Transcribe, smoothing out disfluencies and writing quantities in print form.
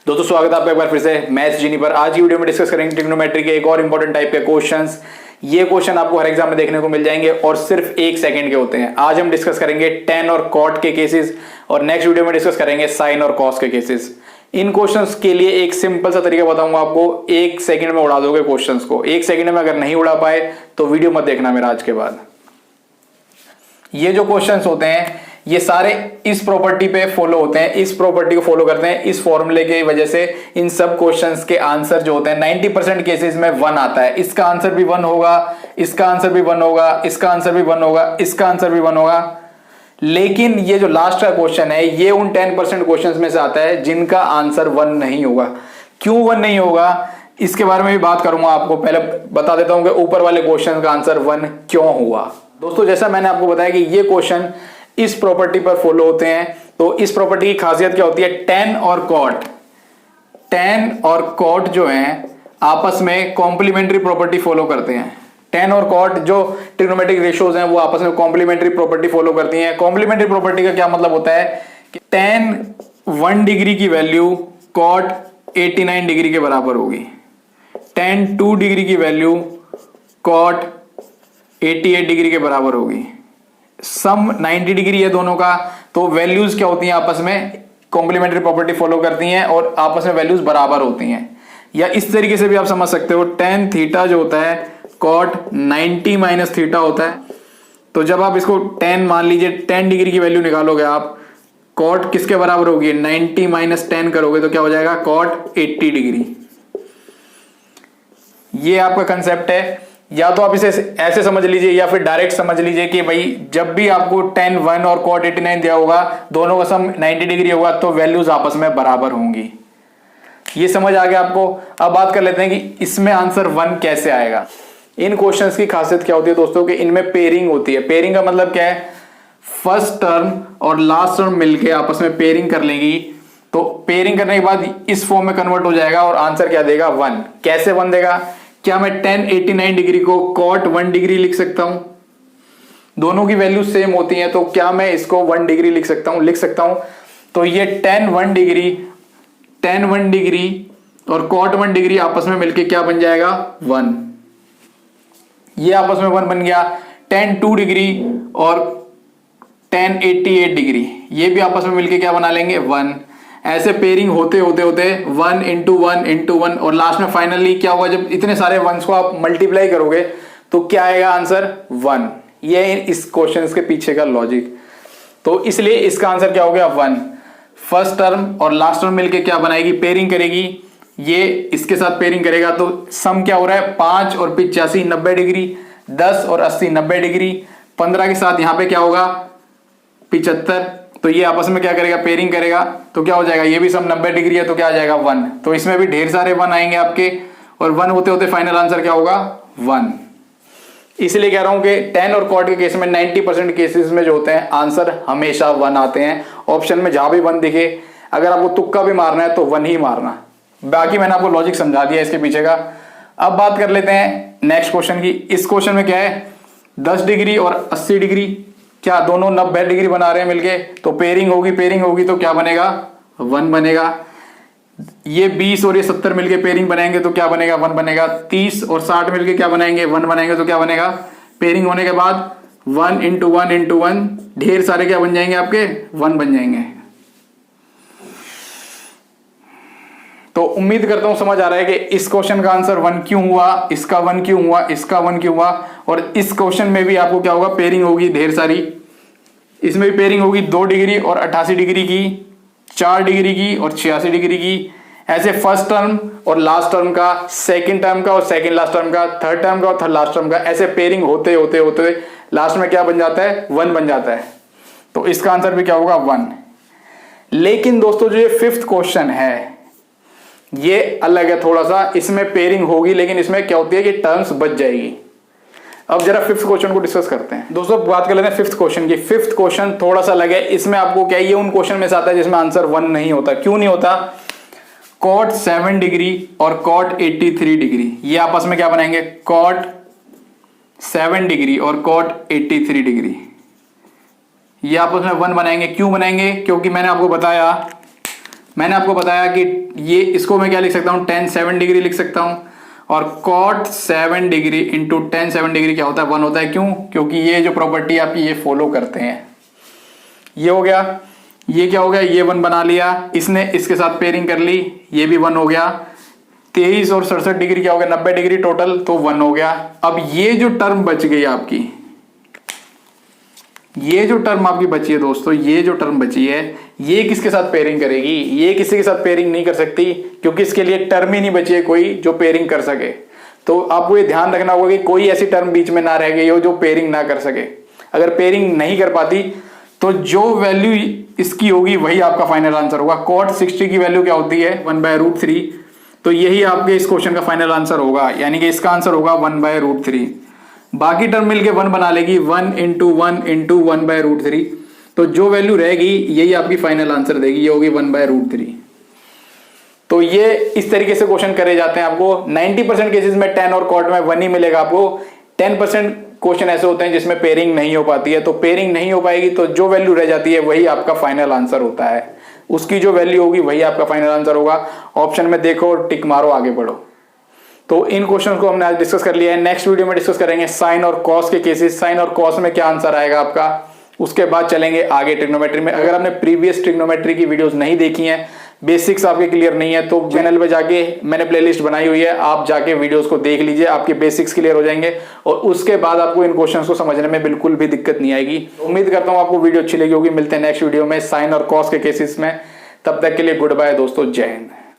दोस्तों स्वागत है आपका एक बार फिर से मैथ्स जीनी पर। आज की वीडियो में डिस्कस करेंगे ट्रिग्नोमेट्री के एक और इंपॉर्टेंट टाइप के क्वेश्चंस। ये क्वेश्चन आपको हर एग्जाम में देखने को मिल जाएंगे और सिर्फ 1 सेकंड के होते हैं। आज हम डिस्कस करेंगे tan और cot के केसेस और नेक्स्ट वीडियो में डिस्कस करेंगे sin और cos के केसेस। इन क्वेश्चंस के लिए एक सिंपल सा तरीका बताऊंगा आपको, 1 सेकंड में उड़ा दोगे क्वेश्चंस को। 1 सेकंड में अगर नहीं उड़ा पाए तो वीडियो मत देखना मेरा आज के बाद। ये जो क्वेश्चंस होते हैं ये सारे इस प्रॉपर्टी पे फॉलो होते हैं, इस प्रॉपर्टी को फॉलो करते हैं। इस फॉर्मूले की वजह से इन सब क्वेश्चंस के आंसर जो होते हैं 90% केसेस में 1 आता है। इसका आंसर भी 1 होगा, इसका आंसर भी 1 होगा, इसका आंसर भी 1 होगा, इसका आंसर भी 1 होगा। लेकिन ये जो लास्ट का क्वेश्चन है ये उन 10% क्वेश्चंस में से आता है जिनका आंसर 1 नहीं होगा। क्यों 1 नहीं होगा इसके बारे में भी बात करूंगा आपको। पहले बता देता हूं कि ऊपर वाले क्वेश्चन का आंसर 1 क्यों हुआ। दोस्तों जैसा मैंने आपको बताया कि ये क्वेश्चन इस प्रॉपर्टी पर फॉलो होते हैं। तो इस प्रॉपर्टी की खासियत क्या होती है, tan और cot जो हैं आपस में कॉम्प्लीमेंट्री प्रॉपर्टी फॉलो करते हैं। tan और cot जो ट्रिग्नोमेट्रिक रेशियोज हैं वो आपस में कॉम्प्लीमेंट्री प्रॉपर्टी फॉलो करती हैं। कॉम्प्लीमेंट्री प्रॉपर्टी का क्या मतलब होता है कि tan 1 डिग्री की वैल्यू cot 89 डिग्री के बराबर होगी, tan 2 डिग्री की वैल्यू cot 88 डिग्री के बराबर होगी। सम 90 डिग्री है दोनों का, तो वैल्यूज क्या होती हैं आपस में कॉम्प्लीमेंट्री प्रॉपर्टी फॉलो करती हैं और आपस में वैल्यूज बराबर होती हैं। या इस तरीके से भी आप समझ सकते हो, tan थीटा जो होता है cot 90 माइनस थीटा होता है। तो जब आप इसको tan मान लीजिए, 10 डिग्री की वैल्यू निकालोगे आप, cot किसके बराबर होगी, 90 माइनस 10 करोगे तो क्या हो जाएगा cot 80 डिग्री। ये आपका कंसेप्ट है। या तो आप इसे ऐसे समझ लीजिए या फिर डायरेक्ट समझ लीजिए कि भाई जब भी आपको tan 1 और cot 89 दिया होगा, दोनों का सम 90 डिग्री होगा तो वैल्यूज आपस में बराबर होंगी। ये समझ आ गया आपको। अब बात कर लेते हैं कि इसमें आंसर 1 कैसे आएगा। इन क्वेश्चंस की खासियत क्या होती है दोस्तों कि इनमें पेयरिंग होती है। पेयरिंग का मतलब क्या है, फर्स्ट टर्म और लास्ट टर्म मिलके आपस में पेयरिंग कर लेंगी। तो पेयरिंग करने के बाद इस फॉर्म में कन्वर्ट हो जाएगा और आंसर क्या देगा, 1। कैसे 1 देगा, क्या मैं tan 89 डिग्री को cot 1 डिग्री लिख सकता हूं? दोनों की वैल्यू सेम होती हैं, तो क्या मैं इसको 1 डिग्री लिख सकता हूं? तो ये tan 1 डिग्री और cot 1 डिग्री आपस में मिलके क्या बन जाएगा, 1। ये आपस में 1 बन गया। tan 2 डिग्री और tan 88 डिग्री ये भी आपस में मिलके क्या बना लेंगे, 1। ऐसे पेयरिंग होते 1 इंटू 1 और लास्ट में फाइनली क्या होगा, जब इतने सारे वंस को आप मल्टीप्लाई करोगे तो क्या आएगा आंसर, 1। ये इस क्वेश्चन के पीछे का लॉजिक। तो इसलिए इसका आंसर क्या हो गया, 1। फर्स्ट टर्म और लास्ट टर्म मिलके क्या बनाएगी, पेयरिंग करेगी। ये इसके साथ पेयरिंग करेगा तो सम क्या हो रहा है, 5 और 85 90 डिग्री, 10 और 80 90 डिग्री, 15 के साथ यहां पे क्या होगा 75। तो ये आपस में क्या करेगा, पेयरिंग करेगा तो क्या हो जाएगा, ये भी सम 90 डिग्री है तो क्या आ जाएगा, 1। तो इसमें भी ढेर सारे 1 आएंगे आपके और 1 होते होते फाइनल आंसर क्या होगा, 1। इसलिए कह रहा हूं कि tan और cot के केस में 90% केसेस में जो होते हैं आंसर हमेशा 1 आते हैं। ऑप्शन में जहां भी 1 दिखे, अगर आपको तुक्का भी मारना है तो 1 ही मारना। बाकी मैंने आपको लॉजिक समझा दिया इसके पीछे का। अब बात कर लेते हैं नेक्स्ट क्वेश्चन की। इस क्वेश्चन में क्या है, 10 डिग्री और 80 डिग्री क्या दोनों 90 डिग्री बना रहे हैं मिलके, तो पेयरिंग होगी तो क्या बनेगा, 1 बनेगा। ये 20 और ये 70 मिलके पेयरिंग बनाएंगे तो क्या बनेगा, 1 बनेगा। 30 और 60 मिलके क्या बनाएंगे, 1 बनाएंगे तो क्या बनेगा, पेयरिंग होने के बाद 1 इंटू 1 ढेर सारे क्या बन जाएंगे आपके, 1 बन जाएंगे। तो उम्मीद करता हूं समझ आ रहा है कि इस क्वेश्चन का आंसर 1 क्यों हुआ, इसका 1 क्यों हुआ, इसका 1 क्यों हुआ। और इस क्वेश्चन में भी आपको क्या होगा, पेयरिंग होगी ढेर सारी। इसमें भी पेयरिंग होगी 2 डिग्री और 88 डिग्री की, 4 डिग्री की और 86 डिग्री की। ऐसे फर्स्ट टर्म और लास्ट टर्म का, सेकंड टर्म का और सेकंड लास्ट टर्म का, थर्ड टर्म का और थर्ड लास्ट टर्म का, ऐसे पेयरिंग होते लास्ट में क्या बन जाता है, 1 बन जाता है। तो इसका आंसर भी क्या होगा, 1। लेकिन दोस्तों जो ये 5th क्वेश्चन है ये अलग है थोड़ा सा। इसमें पेयरिंग होगी लेकिन इसमें क्या होती है कि टर्म्स बच जाएगी। अब जरा 5th क्वेश्चन को डिस्कस करते हैं। दोस्तों बात कर लेते हैं 5th क्वेश्चन की। 5th क्वेश्चन थोड़ा सा अलग है। इसमें आपको क्या, ये उन क्वेश्चन में से आता है जिसमें आंसर 1 नहीं होता। क्यों नहीं होता, cot 7 डिग्री और cot 83 डिग्री ये आपस में क्या बनाएंगे, cot 7 डिग्री और cot 83 डिग्री ये आपस में 1 बनाएंगे। क्यों बनाएंगे, क्योंकि मैंने आपको बताया मैंने आपको बताया कि ये इसको मैं क्या लिख सकता हूँ, tan 7 डिग्री लिख सकता हूँ, और cot 7 degree into tan 7 degree क्या होता है, 1 होता है। क्यों? क्योंकि ये जो प्रॉपर्टी आपकी ये फॉलो करते हैं। ये हो गया, ये क्या हो गया, ये 1 बना लिया, इसने इसके साथ पेयरिंग कर ली, ये भी 1 हो गया। 23 और 67 डिग्री क्या हो गया, 90 डिग्री टोटल, तो 1 हो गया। अब ये जो टर्म बच गई आपकी, ये जो टर्म आपकी बची है दोस्तों, ये जो टर्म बची है, ये किसके साथ पेयरिंग करेगी? ये किसी के साथ पेयरिंग नहीं कर सकती, क्योंकि इसके लिए टर्म ही नहीं बची है कोई जो पेयरिंग कर सके। तो आपको ये ध्यान रखना होगा कि कोई ऐसी टर्म बीच में ना रह गई हो जो पेयरिंग ना कर सके। अगर पेयरिंग नहीं कर पाती तो जो वैल्यू इसकी होगी वही आपका फाइनल आंसर होगा। cot 60 की वैल्यू क्या होती है, 1/√3, तो यही आपके इस क्वेश्चन का फाइनल आंसर होगा, यानी कि इसका आंसर होगा 1/√3। बाकी टर्म मिलके 1 बना लेगी, 1 इंटू 1 इंटू 1/√3, तो जो वैल्यू रहेगी यही आपकी फाइनल आंसर देगी, ये होगी 1/√3। तो ये इस तरीके से क्वेश्चन करे जाते हैं। आपको 90% केसेस में tan और cot में 1 ही मिलेगा आपको। 10% क्वेश्चन ऐसे होते हैं जिसमें पेयरिंग नहीं हो पाती है, तो पेयरिंग नहीं हो पाएगी तो जो वैल्यू रह जाती है वही आपका फाइनल आंसर होता है। उसकी जो वैल्यू होगी वही आपका फाइनल आंसर होगा। ऑप्शन में देखो, टिक मारो, आगे बढ़ो। तो इन क्वेश्चन को हमने आज डिस्कस कर लिया है। नेक्स्ट वीडियो में डिस्कस करेंगे साइन और कॉस के केसेस, साइन और कॉस में क्या आंसर आएगा आपका। उसके बाद चलेंगे आगे ट्रिग्नोमेट्री में। अगर आपने प्रीवियस ट्रिग्नोमेट्री की वीडियोस नहीं देखी हैं, बेसिक्स आपके क्लियर नहीं है, तो चैनल पे जाके मैंने प्लेलिस्ट बनाई हुई है, आप जाके वीडियोस को देख लीजिए, आपके बेसिक्स क्लियर हो जाएंगे और उसके बाद आपको इन क्वेश्चंस को समझने में बिल्कुल भी दिक्कत नहीं आएगी। उम्मीद करता हूं आपको वीडियो अच्छी लगी होगी। मिलते हैं नेक्स्ट वीडियो में साइन और कॉस के केसेस में। तब तक के लिए गुड बाय दोस्तों, जय हिंद।